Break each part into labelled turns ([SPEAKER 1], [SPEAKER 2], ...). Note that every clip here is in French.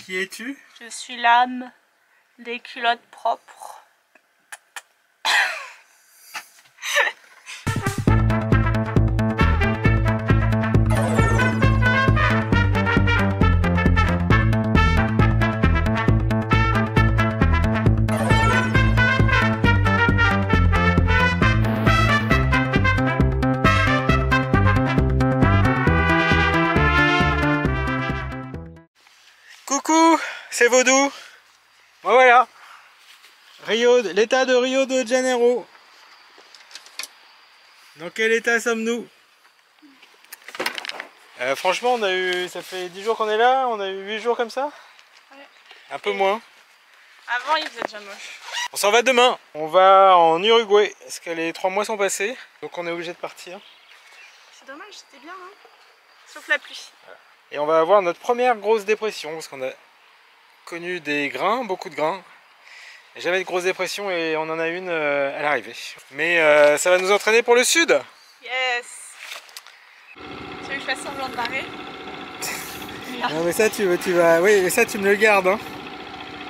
[SPEAKER 1] Qui es-tu?
[SPEAKER 2] Je suis l'âme des culottes propres.
[SPEAKER 1] Coucou, c'est Vaudou. Bon, voilà. L'état de Rio de Janeiro. Dans quel état sommes-nous? Franchement, ça fait 10 jours qu'on est là, on a eu 8 jours comme ça.
[SPEAKER 2] Ouais.
[SPEAKER 1] Un peu moins.
[SPEAKER 2] Avant, il faisait déjà moche.
[SPEAKER 1] On s'en va demain. On va en Uruguay, parce que les 3 mois sont passés. Donc on est obligé de partir.
[SPEAKER 2] C'est dommage, c'était bien, hein. Sauf la pluie.
[SPEAKER 1] Voilà. Et on va avoir notre première grosse dépression, parce qu'on a connu des grains, beaucoup de grains. Jamais de grosse dépression et on en a une à l'arrivée. Mais ça va nous entraîner pour le sud.
[SPEAKER 2] Yes. Tu veux que je fasse semblant de barrer?
[SPEAKER 1] Non mais ça tu vas. Oui mais ça tu me le gardes hein.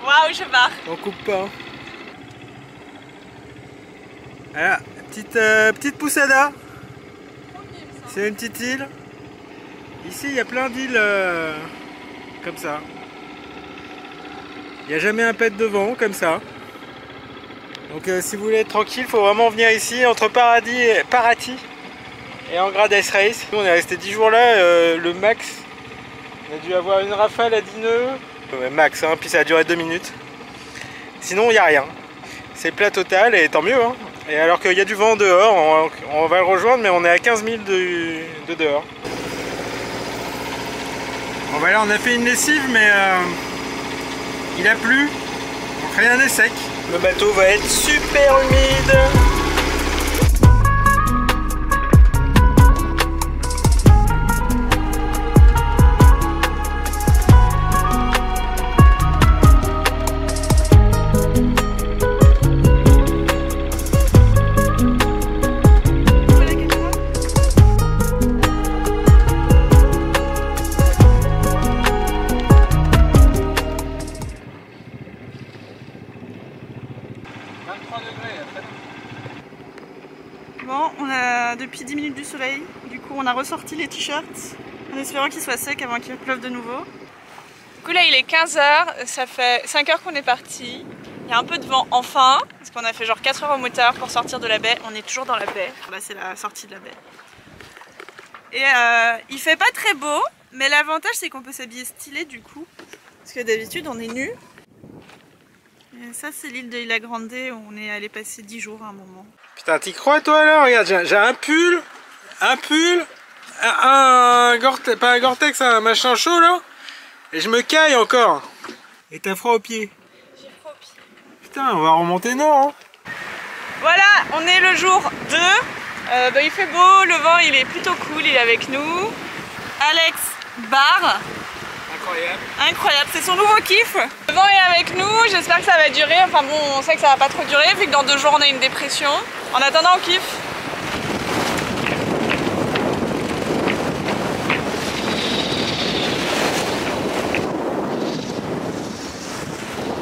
[SPEAKER 2] Waouh, je barre.
[SPEAKER 1] On coupe pas. Hein. Voilà, petite poussada. C'est une petite île. Ici il y a plein d'îles comme ça. Il n'y a jamais un pet de vent comme ça. Donc si vous voulez être tranquille, il faut vraiment venir ici entre Paraty et Angra dos Reis. Nous on est resté 10 jours là, le max, on a dû avoir une rafale à 10 nœuds. Ouais, max, hein, puis ça a duré 2 minutes. Sinon il n'y a rien. C'est plat total et tant mieux. Hein. Et alors qu'il y a du vent dehors, on va le rejoindre mais on est à 15 000 de dehors. Bon bah là on a fait une lessive mais il a plu, donc rien n'est sec. Le bateau va être super humide.
[SPEAKER 2] Bon, on a depuis 10 minutes du soleil, du coup on a ressorti les t-shirts en espérant qu'ils soient secs avant qu'il pleuve de nouveau. Du coup là il est 15 h, ça fait 5 heures qu'on est parti. Il y a un peu de vent enfin, parce qu'on a fait genre 4 heures au moteur pour sortir de la baie. On est toujours dans la baie, là c'est la sortie de la baie. Et il fait pas très beau, mais l'avantage c'est qu'on peut s'habiller stylé du coup. Parce que d'habitude on est nu. Et ça c'est l'île de Ilha Grande où on est allé passer 10 jours à un moment.
[SPEAKER 1] Putain, t'y crois toi là? Regarde, j'ai un pull, pas un Gore-Tex, un machin chaud là, et je me caille encore. Et t'as froid aux pieds?
[SPEAKER 2] J'ai froid aux pieds.
[SPEAKER 1] Putain, on va remonter non hein.
[SPEAKER 2] Voilà, on est le jour 2. Il fait beau, le vent il est plutôt cool, il est avec nous. Alex barre.
[SPEAKER 1] Incroyable.
[SPEAKER 2] Incroyable, c'est son nouveau kiff. Le vent est avec nous, j'espère que ça va durer. Enfin bon, on sait que ça va pas trop durer vu que dans 2 jours on a une dépression. En attendant, on kiffe.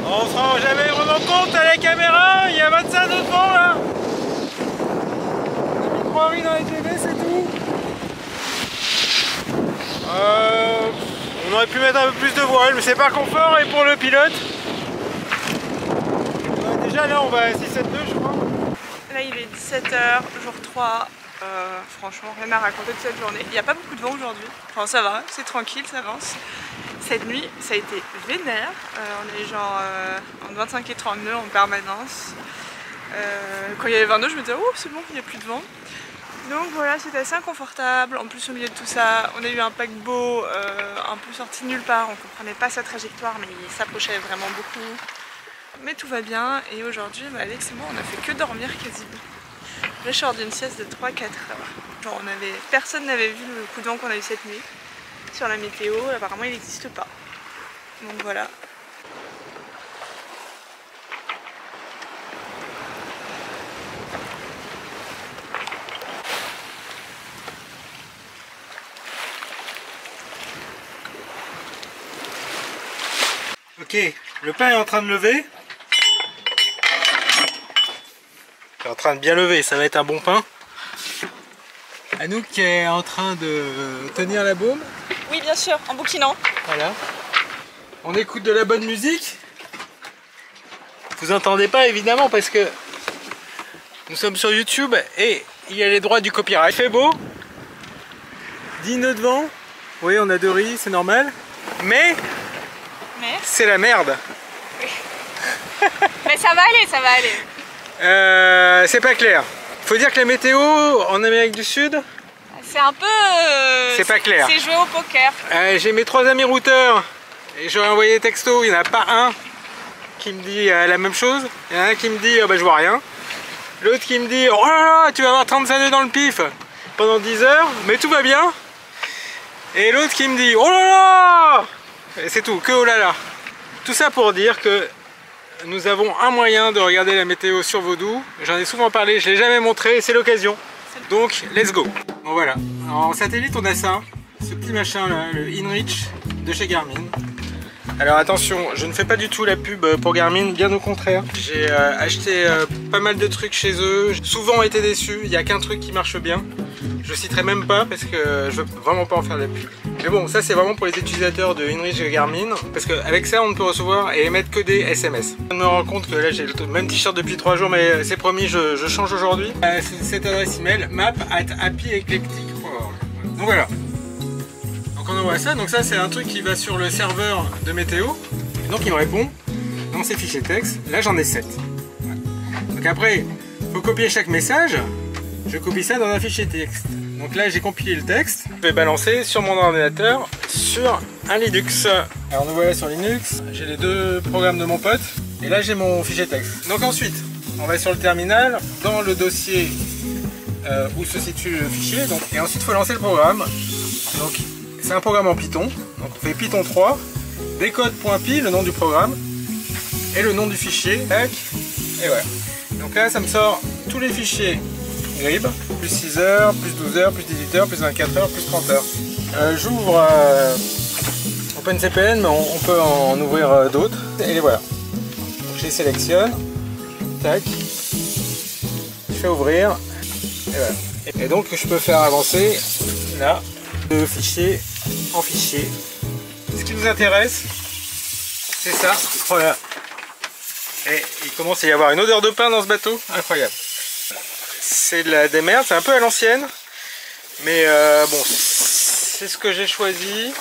[SPEAKER 1] On se rend jamais vraiment compte à la caméra, il y a 25 de vent là. La micro-rue dans les TV, c'est tout. On aurait pu mettre un peu plus de voile, mais c'est pas confort et pour le pilote. Déjà là on va à 6-7-2 je crois.
[SPEAKER 2] Là il est 17 h, jour 3. Franchement, rien à raconter de cette journée. Il n'y a pas beaucoup de vent aujourd'hui. Enfin ça va, c'est tranquille, ça avance. Cette nuit, ça a été vénère. On est genre entre 25 et 30 nœuds en permanence. Quand il y avait 22, je me disais oh c'est bon, il n'y a plus de vent. Donc voilà, c'était assez inconfortable. En plus au milieu de tout ça, on a eu un paquebot un peu sorti de nulle part. On ne comprenait pas sa trajectoire, mais il s'approchait vraiment beaucoup. Mais tout va bien. Et aujourd'hui, Alex et moi, on a fait que dormir quasiment. Là, je sors d'une sieste de 3-4 heures. Genre, personne n'avait vu le coup de vent qu'on a eu cette nuit. Sur la météo, apparemment, il n'existe pas. Donc voilà.
[SPEAKER 1] Ok, le pain est en train de lever. Il est en train de bien lever, ça va être un bon pain. Anouk qui est en train de tenir la baume.
[SPEAKER 2] Oui, bien sûr, en bouquinant.
[SPEAKER 1] Voilà. On écoute de la bonne musique. Vous entendez pas évidemment parce que nous sommes sur YouTube et il y a les droits du copyright. Il fait beau. 10 nœuds de vent. Oui, on a 2 riz, c'est normal. Mais c'est la merde.
[SPEAKER 2] Mais ça va aller, ça va aller.
[SPEAKER 1] C'est pas clair. Faut dire que la météo en Amérique du Sud,
[SPEAKER 2] c'est un peu...
[SPEAKER 1] c'est pas clair.
[SPEAKER 2] C'est jouer au poker.
[SPEAKER 1] J'ai mes 3 amis routeurs et j'aurais envoyé des textos, il n'y en a pas un qui me dit la même chose. Il y en a un qui me dit bah, je vois rien. L'autre qui me dit oh là là, tu vas avoir 35 nœuds dans le pif pendant 10 heures, mais tout va bien. Et l'autre qui me dit oh là là. Et c'est tout, que oh là là. Tout ça pour dire que nous avons un moyen de regarder la météo sur Vodou. J'en ai souvent parlé, je ne l'ai jamais montré, c'est l'occasion. Donc, let's go. Bon voilà, en satellite on a ça, ce petit machin là, le InReach de chez Garmin. Alors attention, je ne fais pas du tout la pub pour Garmin, bien au contraire. J'ai acheté pas mal de trucs chez eux, j'ai souvent été déçu, il n'y a qu'un truc qui marche bien. Je citerai même pas parce que je veux vraiment pas en faire de la pub. Mais bon, ça c'est vraiment pour les utilisateurs de InReach et Garmin, parce qu'avec ça on ne peut recevoir et émettre que des SMS. Je me rends compte que là j'ai le même t-shirt depuis 3 jours, mais c'est promis, je change aujourd'hui. C'est cette adresse email map@happyeclectic.org. Donc voilà. Donc on envoie ça, donc ça c'est un truc qui va sur le serveur de météo, et donc il me répond dans ces fichiers texte. Là j'en ai 7. Voilà. Donc après, il faut copier chaque message. Je copie ça dans un fichier texte. Donc là j'ai compilé le texte, je vais balancer sur mon ordinateur sur un Linux. Alors nous voilà sur Linux, j'ai les 2 programmes de mon pote et là j'ai mon fichier texte. Donc ensuite on va sur le terminal, dans le dossier où se situe le fichier, donc, et ensuite il faut lancer le programme. Donc c'est un programme en Python, donc on fait Python 3, décode.py, le nom du programme, et le nom du fichier, tac, et voilà. Donc là ça me sort tous les fichiers Grib, plus 6 heures, plus 12 heures, plus 18 heures, plus 24 heures, plus 30 heures. J'ouvre OpenCPN, mais on peut en ouvrir d'autres, et les voilà. Donc je les sélectionne, tac, je fais ouvrir, et voilà. Et donc je peux faire avancer, là, le fichier en fichier. Ce qui nous intéresse, c'est ça. Voilà. Et il commence à y avoir une odeur de pain dans ce bateau, incroyable. C'est de la démerde, c'est un peu à l'ancienne, mais bon, c'est ce que j'ai choisi.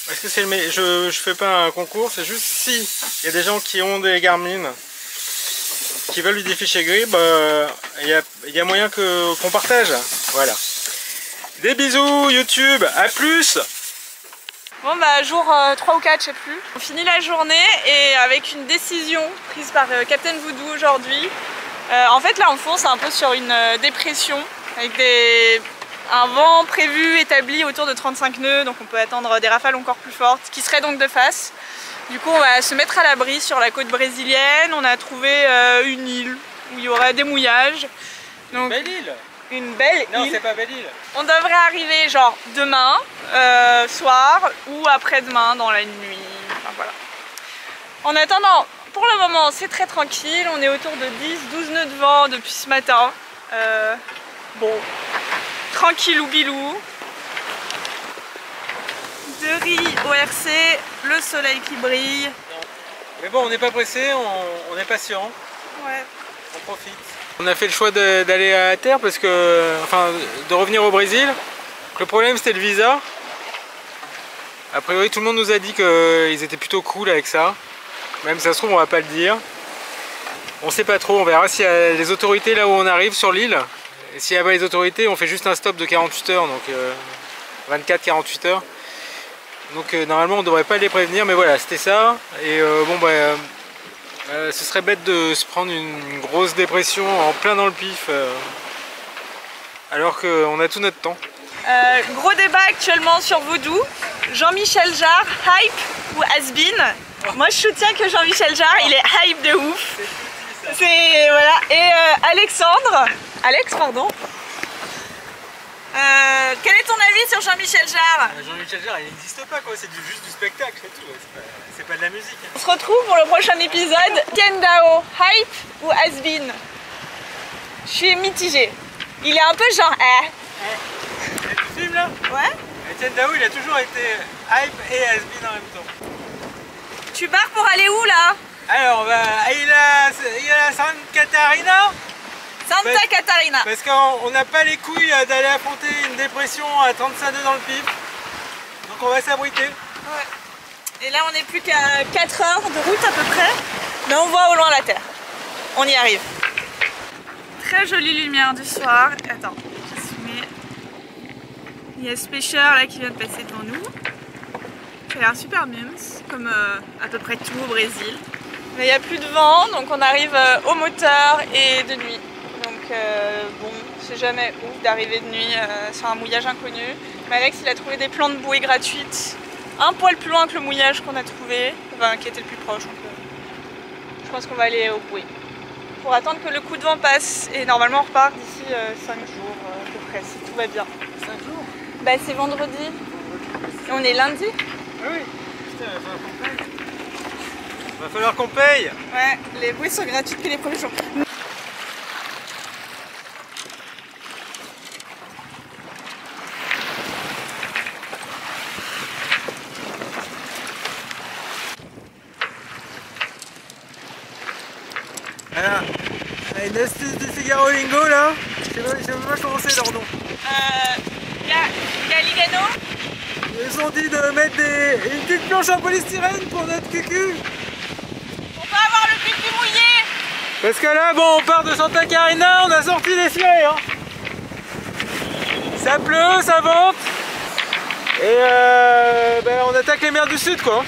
[SPEAKER 1] Est-ce que c'est le je fais pas un concours, c'est juste si il y a des gens qui ont des Garmin qui veulent des fichiers Grib, il y a moyen qu'on partage. Voilà. Des bisous YouTube, à plus.
[SPEAKER 2] Bon bah jour 3 ou 4, je sais plus. On finit la journée et avec une décision prise par Captain Voodoo aujourd'hui. En fait là on fonce un peu sur une dépression avec un vent prévu établi autour de 35 nœuds, donc on peut attendre des rafales encore plus fortes qui seraient donc de face. Du coup on va se mettre à l'abri sur la côte brésilienne. On a trouvé une île où il y aurait des mouillages. Donc,
[SPEAKER 1] belle île.
[SPEAKER 2] Une belle île.
[SPEAKER 1] Non, c'est pas belle île.
[SPEAKER 2] On devrait arriver genre demain soir ou après-demain dans la nuit. Enfin, voilà. En attendant, pour le moment c'est très tranquille. On est autour de 10-12 nœuds de vent depuis ce matin. Bon, tranquille ou bilou. De riz au RC, le soleil qui brille.
[SPEAKER 1] Mais bon, on n'est pas pressé, on est patient.
[SPEAKER 2] Ouais.
[SPEAKER 1] On profite. On a fait le choix d'aller à terre parce que, enfin, de revenir au Brésil. Le problème c'était le visa. A priori tout le monde nous a dit qu'ils étaient plutôt cool avec ça. Même si ça se trouve on va pas le dire. On sait pas trop, on verra s'il y a les autorités là où on arrive sur l'île. Et s'il n'y a pas les autorités, on fait juste un stop de 48 heures, donc 24-48 heures. Donc normalement on devrait pas les prévenir, mais voilà, c'était ça. Et bon bah ce serait bête de se prendre une grosse dépression en plein dans le pif alors qu'on a tout notre temps.
[SPEAKER 2] Gros débat actuellement sur Vodou. Jean-Michel Jarre, hype ou has-been? Moi je soutiens que Jean-Michel Jarre, il est hype de ouf. C'est voilà. Et Alex, pardon. Quel est ton avis sur Jean-Michel Jarre?
[SPEAKER 1] Jean-Michel Jarre, il n'existe pas quoi, c'est juste du spectacle, c'est tout, c'est pas de la musique.
[SPEAKER 2] On se retrouve pour le prochain épisode. Ken Dao, hype ou has-been? Je suis mitigée. Il est un peu genre
[SPEAKER 1] Tu filmes là?
[SPEAKER 2] Ouais.
[SPEAKER 1] Ken Dao, il a toujours été hype et has-been en même temps.
[SPEAKER 2] Tu pars pour aller où là?
[SPEAKER 1] Alors, il a Santa Catarina.
[SPEAKER 2] Santa Catarina.
[SPEAKER 1] Parce qu'on n'a pas les couilles d'aller affronter une dépression à 35 degrés dans le pif. Donc on va s'abriter.
[SPEAKER 2] Ouais. Et là on n'est plus qu'à 4 heures de route à peu près. Mais on voit au loin la terre. On y arrive. Très jolie lumière du soir. Attends, je zoome. Il y a ce pêcheur là qui vient de passer devant nous. Ça a l'air super mimes, comme à peu près tout au Brésil. Mais il n'y a plus de vent, donc on arrive au moteur et de nuit. Donc bon, c'est jamais ouf d'arriver de nuit sur un mouillage inconnu. Mais Alex il a trouvé des plans de bouée gratuites, un poil plus loin que le mouillage qu'on a trouvé, enfin qui était le plus proche. Donc, je pense qu'on va aller au bouée pour attendre que le coup de vent passe. Et normalement on repart d'ici 5 jours à peu près, si tout va bien.
[SPEAKER 1] 5 jours?
[SPEAKER 2] Bah c'est vendredi. Et on est lundi.
[SPEAKER 1] Ah oui, putain, va falloir qu'on paye.
[SPEAKER 2] Ouais, les bouées sont gratuites que les premiers jours.
[SPEAKER 1] Alors, une astuce de Figaro Lingo là, je sais pas comment c'est leur nom.
[SPEAKER 2] Galigano.
[SPEAKER 1] Ils ont dit de mettre une petite planche en polystyrène pour notre cucu.
[SPEAKER 2] On va avoir le cul mouillé.
[SPEAKER 1] Parce que là, bon, on part de Santa Catarina, on a sorti les filets. Hein. Ça pleut, ça vente. Et on attaque les mers du sud quoi.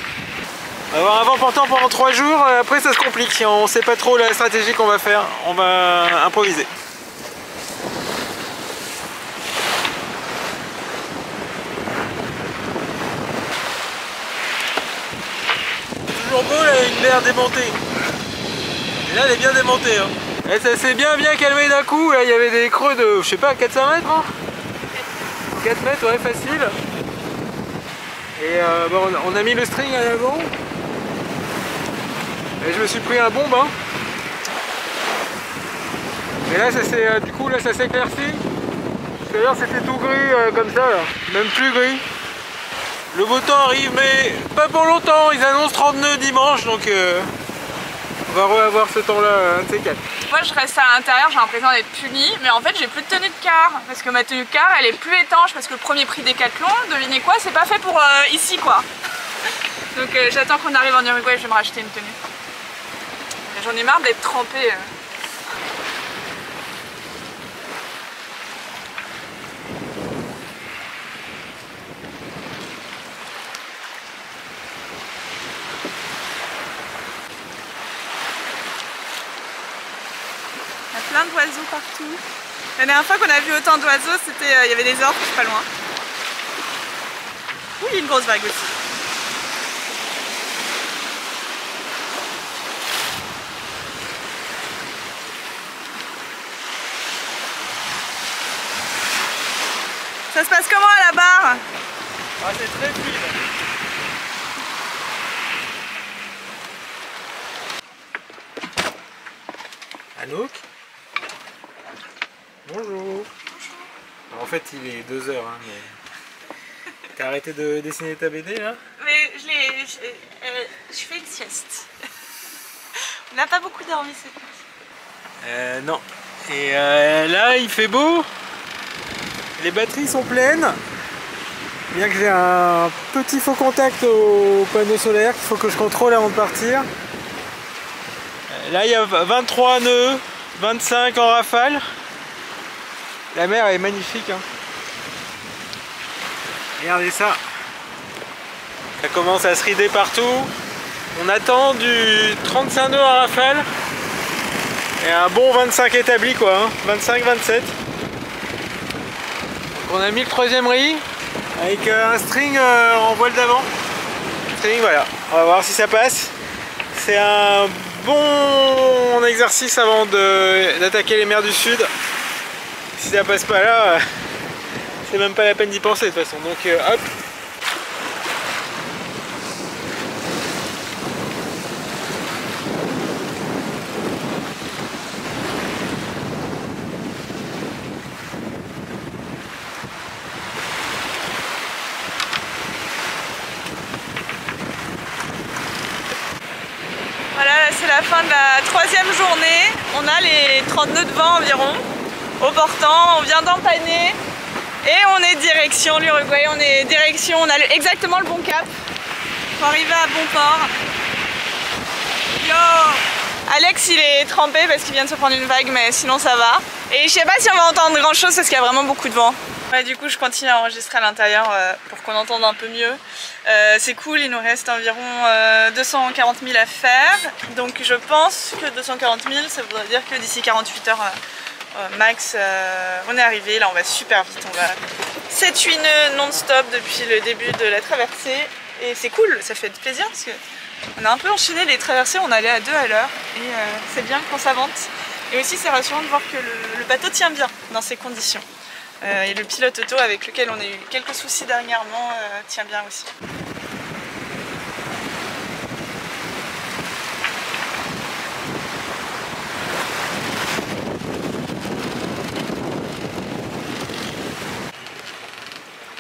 [SPEAKER 1] On va avoir un vent portant pendant 3 jours, après ça se complique. Si on sait pas trop la stratégie qu'on va faire, on va improviser. Toujours beau là, une mer démontée. Et là elle est bien démontée. Hein. Et ça s'est bien calmé d'un coup, là il y avait des creux de, je sais pas, 400 mètres hein. 4 mètres, ouais, facile. Et on a mis le string à l'avant. Et je me suis pris un bon bain. Et là ça s'est du coup là ça s'éclaircit. Tout à l'heure c'était tout gris comme ça là. Même plus gris. Le beau temps arrive mais pas pour longtemps. Ils annoncent 30 nœuds dimanche donc on va revoir ce temps là un de ces 4.
[SPEAKER 2] Moi je reste à l'intérieur, j'ai l'impression d'être punie, mais en fait j'ai plus de tenue de car. Parce que ma tenue de car elle est plus étanche parce que le premier prix Décathlon, devinez quoi, c'est pas fait pour ici quoi. Donc j'attends qu'on arrive en Uruguay, je vais me racheter une tenue. J'en ai marre d'être trempée. Il y a plein d'oiseaux partout. La dernière fois qu'on a vu autant d'oiseaux, c'était il y avait des orques pas loin. Oui, il y a une grosse vague aussi. Ça se passe comment à la barre?
[SPEAKER 1] Ah, c'est très fluide. Anouk. Bonjour. Alors, en fait il est 2 heures hein, mais... T'as arrêté de dessiner ta BD là?
[SPEAKER 2] Mais je fais une sieste. On n'a pas beaucoup dormi cette nuit.
[SPEAKER 1] Non. Et là il fait beau. Les batteries sont pleines. Bien que j'ai un petit faux contact au panneau solaire qu'il faut que je contrôle avant de partir. Là il y a 23 nœuds, 25 en rafale. La mer est magnifique. Hein. Regardez ça. Ça commence à se rider partout. On attend du 35 nœuds en rafale. Et un bon 25 établi quoi. Hein. 25-27. On a mis le 3e riz avec un string en voile d'avant. String, voilà. On va voir si ça passe. C'est un bon exercice avant d'attaquer les mers du sud. Si ça passe pas là, c'est même pas la peine d'y penser de toute façon. Donc hop.
[SPEAKER 2] Voilà, c'est la fin de la 3e journée. On a les 30 nœuds de vent environ au portant. On vient d'empanner et on est direction l'Uruguay. On a exactement le bon cap pour arriver à bon port. Yo! Alex il est trempé parce qu'il vient de se prendre une vague, mais sinon ça va. Et je sais pas si on va entendre grand chose parce qu'il y a vraiment beaucoup de vent. Ouais, du coup je continue à enregistrer à l'intérieur pour qu'on entende un peu mieux. C'est cool, il nous reste environ 240 000 à faire. Donc je pense que 240 000 ça voudrait dire que d'ici 48 heures max on est arrivé. Là on va super vite, on va 7-8 nœuds non-stop depuis le début de la traversée. Et c'est cool, ça fait plaisir parce que on a un peu enchaîné les traversées, on allait à 2 à l'heure et c'est bien quand ça vente. Et aussi c'est rassurant de voir que le bateau tient bien dans ces conditions. Et le pilote auto avec lequel on a eu quelques soucis dernièrement tient bien aussi.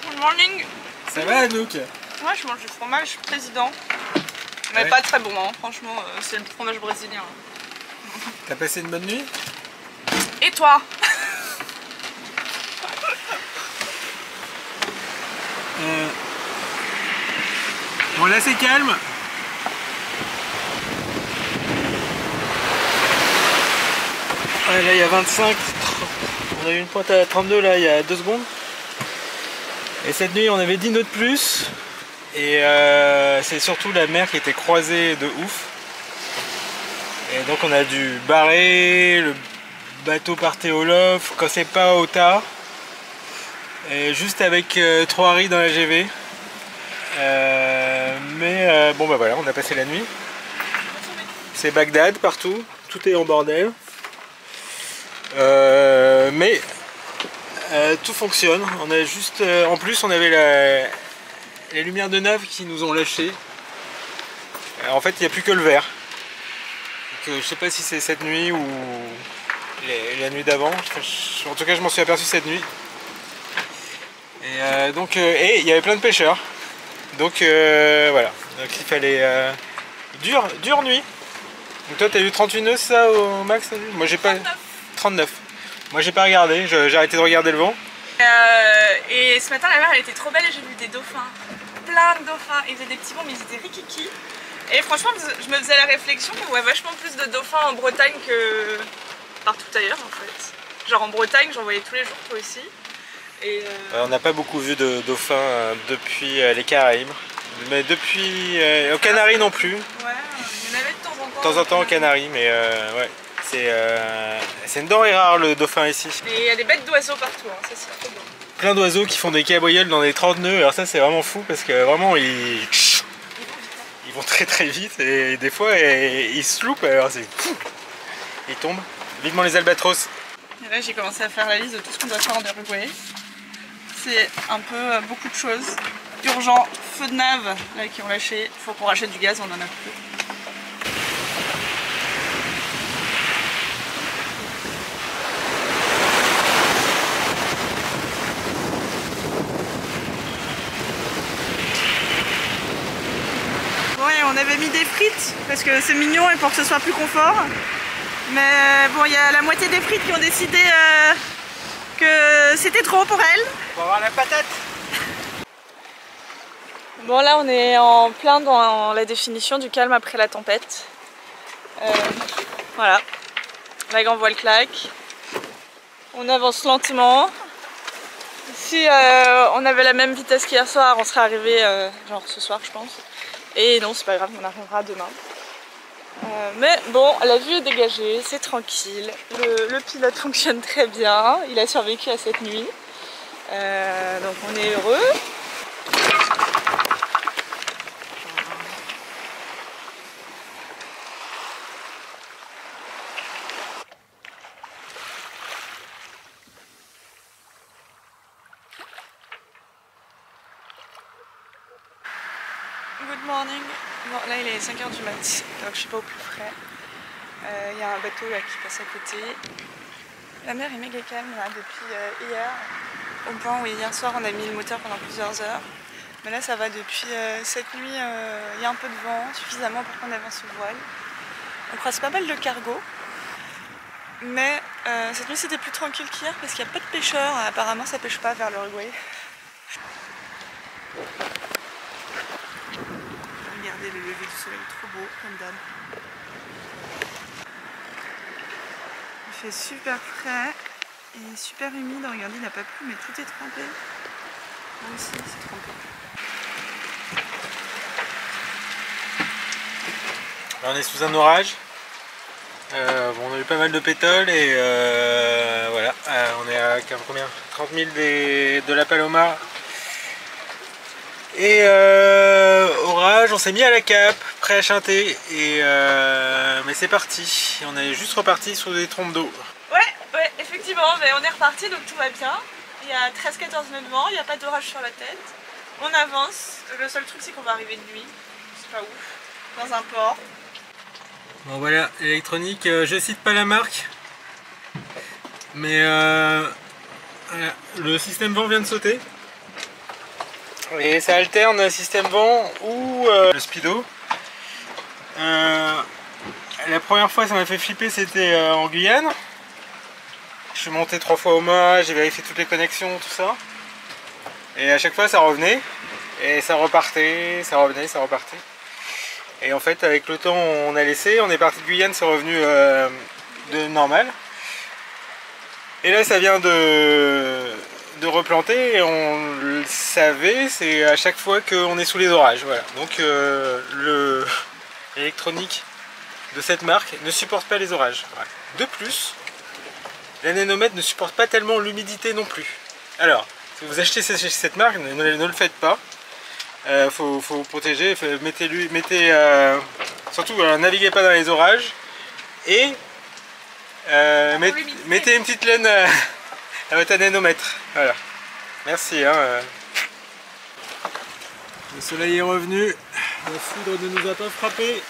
[SPEAKER 2] Good morning.
[SPEAKER 1] Ça va Anouk?
[SPEAKER 2] Moi je mange du fromage président. Mais ouais. Pas très bon, hein. Franchement, c'est le fromage brésilien.
[SPEAKER 1] T'as passé une bonne nuit?
[SPEAKER 2] Et toi?
[SPEAKER 1] Bon là c'est calme. Ouais, là il y a 25. On a eu une pointe à 32 là il y a 2 secondes. Et cette nuit on avait 10 nœuds de plus. Et c'est surtout la mer qui était croisée de ouf. Et donc on a dû barrer, le bateau partait au lof, quand c'est pas au tard. Et juste avec 3 riz dans la GV. Bon bah voilà, on a passé la nuit. C'est Bagdad partout, tout est en bordel. Tout fonctionne. On a juste, en plus on avait les lumières de nav qui nous ont lâché. En fait il n'y a plus que le vert. Donc, je sais pas si c'est cette nuit ou la nuit d'avant. En tout cas je m'en suis aperçu cette nuit. Et il y avait plein de pêcheurs. Donc voilà. Donc il fallait dure nuit. Donc toi t'as eu 38 nœuds ça au max? Moi j'ai pas 39. Moi j'ai pas regardé, j'ai arrêté de regarder le vent.
[SPEAKER 2] Et ce matin la mer elle était trop belle et j'ai vu des dauphins. Plein de dauphins, ils faisaient des petits bons mais ils étaient rikiki. Et franchement je me faisais la réflexion qu'on voit vachement plus de dauphins en Bretagne que partout ailleurs en fait. Genre en Bretagne j'en voyais tous les jours, toi aussi. Et
[SPEAKER 1] on n'a pas beaucoup vu de dauphins depuis les Caraïbes. Mais depuis aux Canaries non plus.
[SPEAKER 2] Ouais, il y en avait de temps en temps.
[SPEAKER 1] Aux Canaries, mais ouais. C'est une denrée rare le dauphin ici.
[SPEAKER 2] Et il y a des bêtes d'oiseaux partout, hein, ça c'est trop beau.
[SPEAKER 1] Plein d'oiseaux qui font des cabrioles dans des 30 nœuds, alors ça c'est vraiment fou parce que vraiment ils vont très très vite et des fois ils se loupent, alors c'est fou. Ils tombent. Vivement les albatros.
[SPEAKER 2] Et là j'ai commencé à faire la liste de tout ce qu'on doit faire en Uruguay. C'est un peu beaucoup de choses. Urgent, feu de nav là qui ont lâché, il faut qu'on rachète du gaz, on en a plus. Ouais, on avait mis des frites parce que c'est mignon et pour que ce soit plus confort. Mais bon, il y a la moitié des frites qui ont décidé que c'était trop pour elles.
[SPEAKER 1] On va avoir la patate.
[SPEAKER 2] Bon là on est en plein dans la définition du calme après la tempête. Voilà, la grande voile claque. On avance lentement. Si on avait la même vitesse qu'hier soir, on serait arrivé genre ce soir je pense. Et non, c'est pas grave, on arrivera demain. Mais bon, la vue est dégagée, c'est tranquille. Le pilote fonctionne très bien, il a survécu à cette nuit. Donc on est heureux. good morning. Bon, là il est 5h du mat, donc je suis pas au plus frais. Il y a un bateau là qui passe à côté. La mer est méga calme là depuis hier, au point où hier soir on a mis le moteur pendant plusieurs heures. Mais là ça va depuis cette nuit, il y a un peu de vent, suffisamment pour qu'on avance au voile. On croise pas mal de cargos. Mais cette nuit c'était plus tranquille qu'hier parce qu'il n'y a pas de pêcheurs, apparemment ça pêche pas vers l'Uruguay. Regardez le lever du soleil, trop beau comme d'hab. Il fait super frais et super humide, regardez il n'a pas plu mais tout est trempé. Là aussi c'est trempé.
[SPEAKER 1] Là, on est sous un orage. Bon, on a eu pas mal de pétoles et voilà, on est à combien 30 000 de la Paloma. Et orage, on s'est mis à la cape, prêt à chanter, et mais c'est parti, on est juste reparti sur des trompes d'eau.
[SPEAKER 2] Ouais, effectivement, mais on est reparti donc tout va bien. Il y a 13-14 nœuds de vent, il n'y a pas d'orage sur la tête. On avance, le seul truc c'est qu'on va arriver de nuit, c'est pas ouf, dans un port.
[SPEAKER 1] Bon voilà, électronique, je cite pas la marque, mais voilà, le système vent vient de sauter. Et ça alterne système vent ou le speedo. La première fois ça m'a fait flipper, c'était en Guyane. Je suis monté 3 fois au mât, j'ai vérifié toutes les connexions, tout ça. Et à chaque fois ça revenait, et ça repartait, ça revenait, ça repartait. Et en fait avec le temps on a laissé, on est parti de Guyane, c'est revenu de normal. Et là ça vient de replanter et on le savait, c'est à chaque fois qu'on est sous les orages. Voilà. Donc l'électronique de cette marque ne supporte pas les orages. Voilà. De plus, la nanomètre ne supporte pas tellement l'humidité non plus. Alors, si vous achetez cette marque, ne le faites pas. Faut protéger, surtout naviguez pas dans les orages et mettez une petite laine à votre nanomètre. Voilà. Merci. Le soleil est revenu, la foudre ne nous a pas frappé.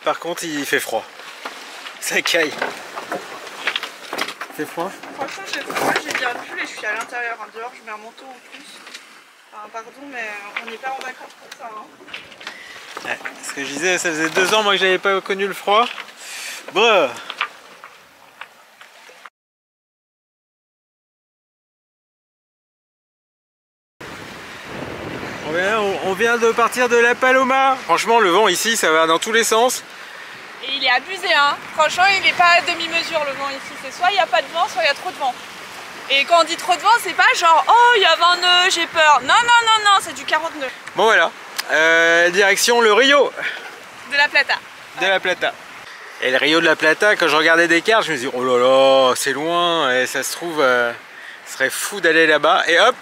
[SPEAKER 1] Par contre, il fait froid. Ça caille. Il fait froid?
[SPEAKER 2] Franchement, j'ai froid, j'ai bien pull et je suis à l'intérieur. Dehors, je mets un manteau en plus. Enfin, pardon, mais on n'est pas en vacances pour ça.
[SPEAKER 1] Ouais, ce que je disais, ça faisait 2 ans moi que j'avais pas connu le froid. Bon. On vient de partir de la Paloma. Franchement, le vent ici, ça va dans tous les sens.
[SPEAKER 2] Et il est abusé, hein. Franchement, il n'est pas à demi-mesure le vent ici. C'est soit il n'y a pas de vent, soit il y a trop de vent. Et quand on dit trop de vent, c'est pas genre oh il y a 20 nœuds, j'ai peur. Non, non, non, non, c'est du 40 nœuds.
[SPEAKER 1] Bon voilà, direction le Rio
[SPEAKER 2] de la Plata.
[SPEAKER 1] De la Plata. Et le Rio de la Plata, quand je regardais des cartes, je me dis oh là là, c'est loin, et ça se trouve, ce serait fou d'aller là-bas. Et hop,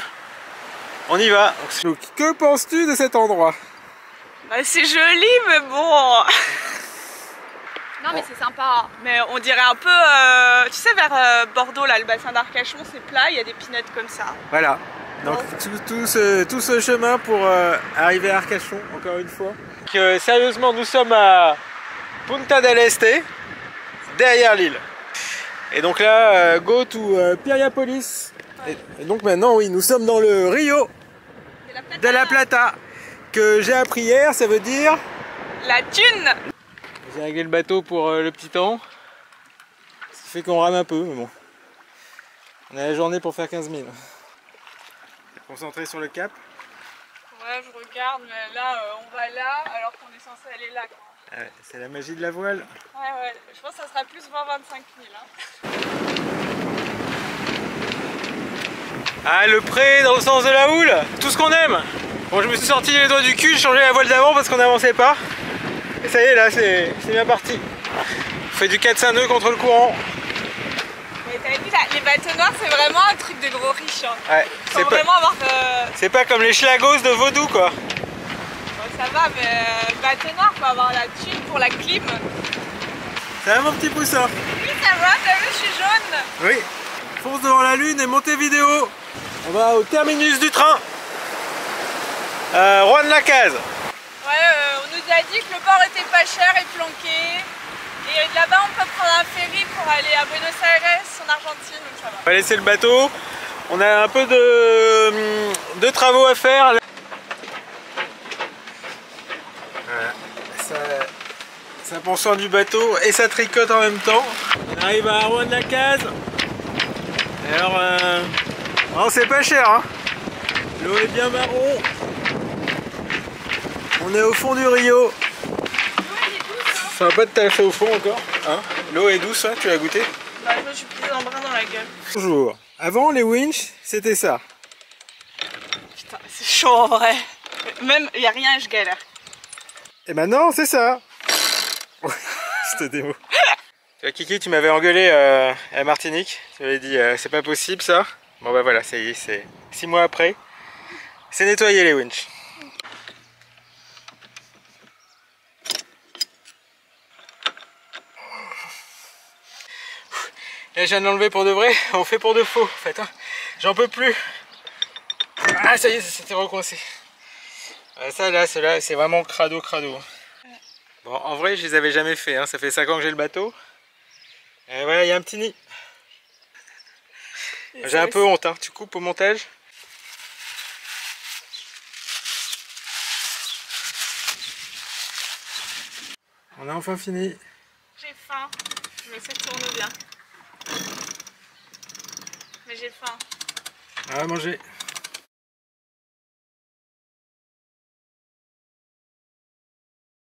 [SPEAKER 1] on y va. Donc, que penses-tu de cet endroit?
[SPEAKER 2] Bah, c'est joli, mais bon. Non mais c'est sympa, mais on dirait un peu, tu sais vers Bordeaux là, le bassin d'Arcachon c'est plat, il y a des pinettes comme ça.
[SPEAKER 1] Voilà, donc tout ce chemin pour arriver à Arcachon, encore une fois. Donc, sérieusement, nous sommes à Punta del Este, derrière l'île. Et donc là, go to Piriápolis. Ouais. Et donc maintenant, oui, nous sommes dans le Rio de la Plata, que j'ai appris hier, ça veut dire...
[SPEAKER 2] La thune.
[SPEAKER 1] J'ai réglé le bateau pour le petit temps, ce qui fait qu'on rame un peu, mais bon. On a la journée pour faire 15 000. Concentré sur le cap.
[SPEAKER 2] Ouais, je regarde, mais là, on va là, alors qu'on est censé aller là.
[SPEAKER 1] Ouais, c'est la magie de la voile.
[SPEAKER 2] Ouais, je pense que ça sera plus 20-25 000. Hein.
[SPEAKER 1] Ah, le pré dans le sens de la houle, tout ce qu'on aime. Bon, je me suis sorti les doigts du cul, j'ai changé la voile d'avant parce qu'on n'avançait pas. Et ça y est, là, c'est bien parti. On fait du 4-5 nœuds contre le courant.
[SPEAKER 2] Mais t'avais dit, là, les bateaux noirs, c'est vraiment un truc de gros riches. Hein.
[SPEAKER 1] Ouais,
[SPEAKER 2] c'est vraiment avoir...
[SPEAKER 1] C'est pas comme les schlagos de Vaudou, quoi.
[SPEAKER 2] Bon, ça va, mais bateau noir, faut avoir la thune pour la clim.
[SPEAKER 1] Ça va, mon petit poussin?
[SPEAKER 2] Oui, ça va, t'as vu, je suis jaune.
[SPEAKER 1] Oui. Fonce devant la lune et montez vidéo. On va au terminus du train. Juan Lacaze.
[SPEAKER 2] Ouais, on nous a dit que le port était pas cher et planqué. Et de là-bas, on peut prendre un ferry pour aller à Buenos Aires, en Argentine, donc ça va.
[SPEAKER 1] On va laisser le bateau. On a un peu de travaux à faire. Voilà. Ça prend soin du bateau et ça tricote en même temps. On arrive à Juan Lacaze. Alors, non, c'est pas cher, hein. L'eau est bien marron. On est au fond du Rio. Ça va pas te taffer au fond encore, hein. L'eau est douce, hein, tu l'as goûté?
[SPEAKER 2] Bah, je me suis pris un brin dans la gueule.
[SPEAKER 1] Bonjour. Avant, les winches, c'était ça.
[SPEAKER 2] Putain, c'est chaud en vrai. Même, il n'y a rien, je galère.
[SPEAKER 1] Et maintenant, c'est ça. C'était des mots. Tu vois, Kiki, tu m'avais engueulé à Martinique. Tu m'avais dit, c'est pas possible ça. Bon bah voilà, ça y est, c'est 6 mois après. C'est nettoyer les winches. Là, je viens de l'enlever pour de vrai. On fait pour de faux, en fait. Hein. J'en peux plus. Ah, ça y est, ça s'était recoincé. Ça là, c'est vraiment crado. Bon, en vrai, je les avais jamais fait. Hein. Ça fait 5 ans que j'ai le bateau. Et voilà, il y a un petit nid. J'ai un peu honte. Hein. Tu coupes au montage? On a enfin fini.
[SPEAKER 2] J'ai faim. Je me sais que tourne bien. Mais j'ai faim.
[SPEAKER 1] On va manger.